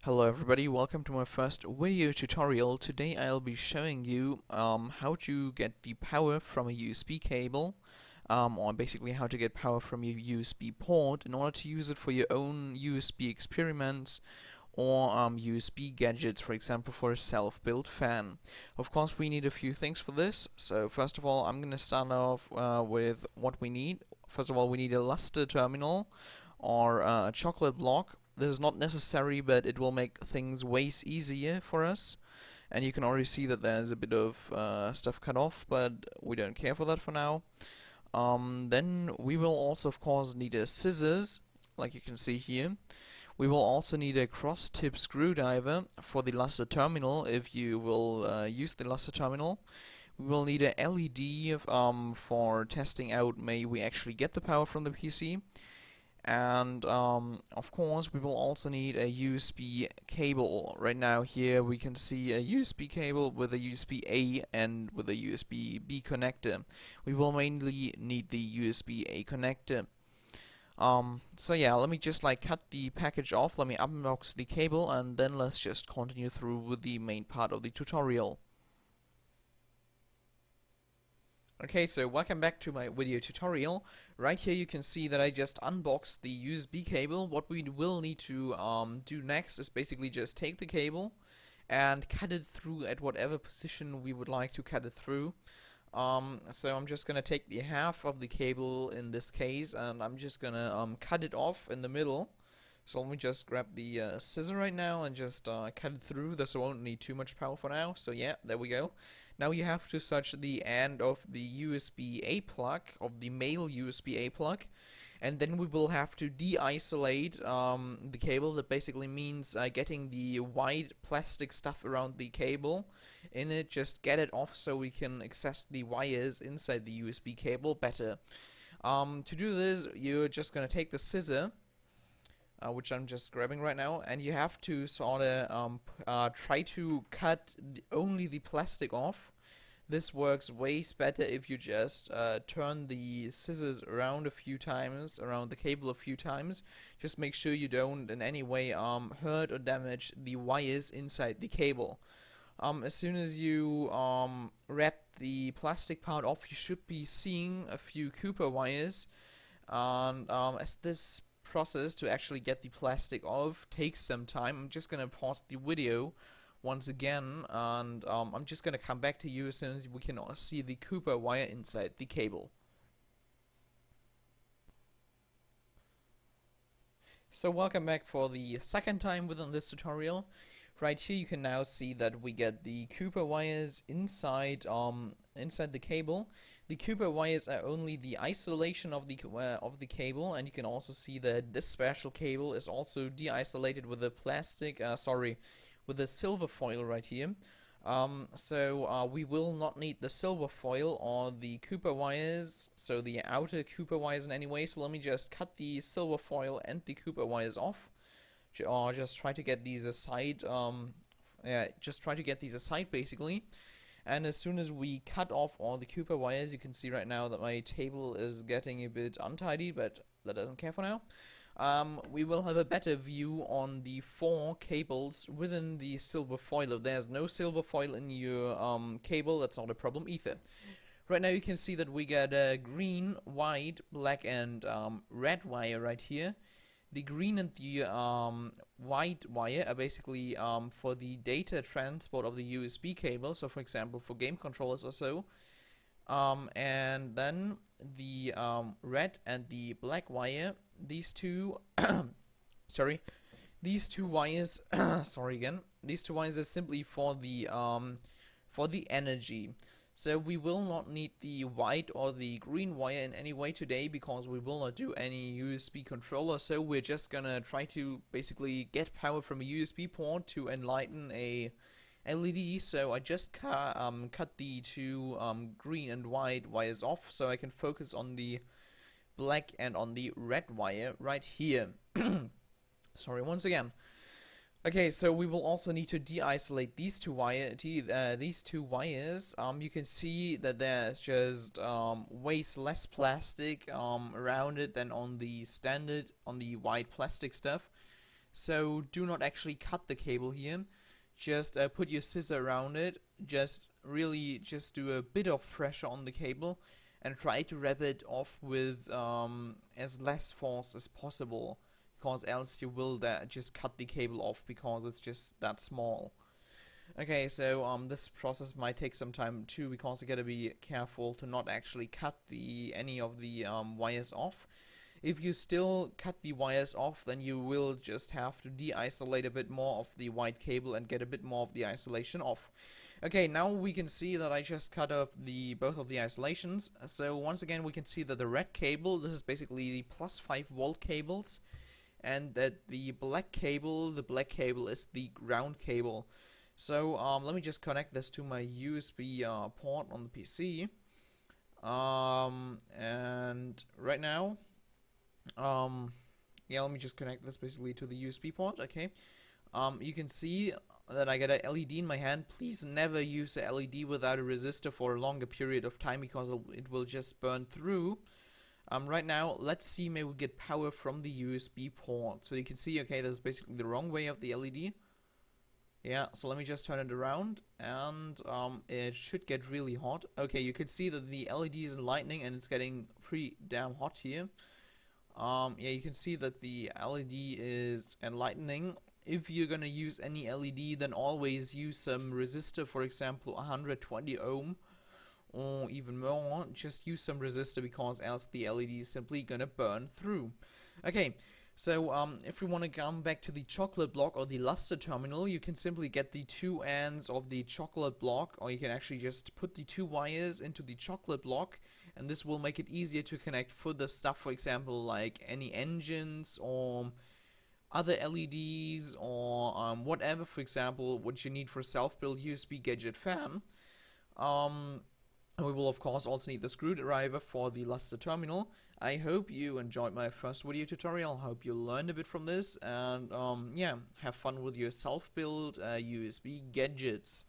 Hello everybody, welcome to my first video tutorial. Today I'll be showing you how to get the power from a USB cable, or basically how to get power from your USB port in order to use it for your own USB experiments or USB gadgets, for example for a self-built fan. Of course we need a few things for this, so first of all I'm gonna start off with what we need. First of all we need a luster terminal or a chocolate block. This is not necessary, but it will make things way easier for us. And you can already see that there's a bit of stuff cut off, but we don't care for that for now. Then we will also, of course, need a scissors, like you can see here. We will also need a cross-tip screwdriver for the luster terminal, if you will use the luster terminal. We will need a LED for testing out may we actually get the power from the PC. And of course we will also need a USB cable. Right now here we can see a USB cable with a USB A and with a USB B connector. We will mainly need the USB A connector. So yeah, let me just cut the package off, let me unbox the cable, and then let's just continue through with the main part of the tutorial. Okay, so welcome back to my video tutorial. Right here you can see that I just unboxed the USB cable. What we will need to do next is basically just take the cable and cut it through at whatever position we would like to cut it through. So I'm just gonna take the half of the cable in this case, and I'm just gonna cut it off in the middle. So let me just grab the scissor right now and just cut it through. This won't need too much power for now. So yeah, there we go. Now you have to touch the end of the USB A plug, of the male USB A plug, and then we will have to de-isolate the cable. That basically means getting the white plastic stuff around the cable in it, just get it off so we can access the wires inside the USB cable better. To do this, you're just gonna take the scissor, which I'm just grabbing right now, and you have to sort of try to cut only the plastic off. This works way better if you just turn the scissors around a few times, around the cable a few times. Just make sure you don't in any way hurt or damage the wires inside the cable. As soon as you wrap the plastic part off, you should be seeing a few Cooper wires, and as this process to actually get the plastic off takes some time, I'm just gonna pause the video once again, and I'm just gonna come back to you as soon as we can see the Cooper wire inside the cable. So welcome back for the second time within this tutorial. Right here you can now see that we get the Cooper wires inside inside the cable. The Cooper wires are only the isolation of the cable, and you can also see that this special cable is also de-isolated with a plastic, with a silver foil right here. So we will not need the silver foil or the Cooper wires, so the outer Cooper wires in any way. So let me just cut the silver foil and the Cooper wires off, or just try to get these aside. Yeah, just try to get these aside basically. And as soon as we cut off all the Cooper wires, you can see right now that my table is getting a bit untidy, but that doesn't care for now. We will have a better view on the 4 cables within the silver foil. If there's no silver foil in your cable, that's not a problem either. Right now you can see that we got a green, white, black, and red wire right here. The green and the white wire are basically for the data transport of the USB cable, so for example for game controllers or so. And then the red and the black wire, these two sorry, these two wires sorry again, these two wires are simply for the energy. So we will not need the white or the green wire in any way today, because we will not do any USB controller. So we're just gonna try to basically get power from a USB port to enlighten a LED. So I just cut the two green and white wires off, so I can focus on the black and on the red wire right here. Sorry once again. Okay, so we will also need to de-isolate these two wires. You can see that there's just way less plastic around it than on the standard, on the white plastic stuff. So do not actually cut the cable here. Just put your scissor around it. Just really just do a bit of pressure on the cable and try to wrap it off with as less force as possible, because else you will just cut the cable off because it's just that small. Okay, so this process might take some time too, because you gotta be careful to not actually cut any of the wires off. If you still cut the wires off, then you will just have to de-isolate a bit more of the white cable and get a bit more of the isolation off. Okay, now we can see that I just cut off both of the isolations. So once again we can see that the red cable, this is basically the plus 5-volt cables, and that the black cable is the ground cable. So let me just connect this to my USB port on the PC. And right now, yeah, let me just connect this basically to the USB port. Okay. You can see that I got a LED in my hand. Please never use a LED without a resistor for a longer period of time, because it will just burn through. Right now, let's see, maybe we get power from the USB port. So you can see, okay, that's basically the wrong way of the LED. Yeah, so let me just turn it around, and it should get really hot. Okay, you can see that the LED is enlightening, and it's getting pretty damn hot here. Yeah, you can see that the LED is enlightening. If you're gonna use any LED, then always use some resistor, for example 120 ohm or even more. Just use some resistor, because else the LED is simply gonna burn through. Okay, so if we want to come back to the chocolate block or the luster terminal, you can simply get the two ends of the chocolate block, or you can actually just put the two wires into the chocolate block, and this will make it easier to connect further stuff, for example like any engines or other LEDs or whatever, for example what you need for self-built USB gadget fan. um, and we will of course also need the screwdriver for the luster terminal. I hope you enjoyed my first video tutorial. I hope you learned a bit from this, and yeah, have fun with your self-built USB gadgets.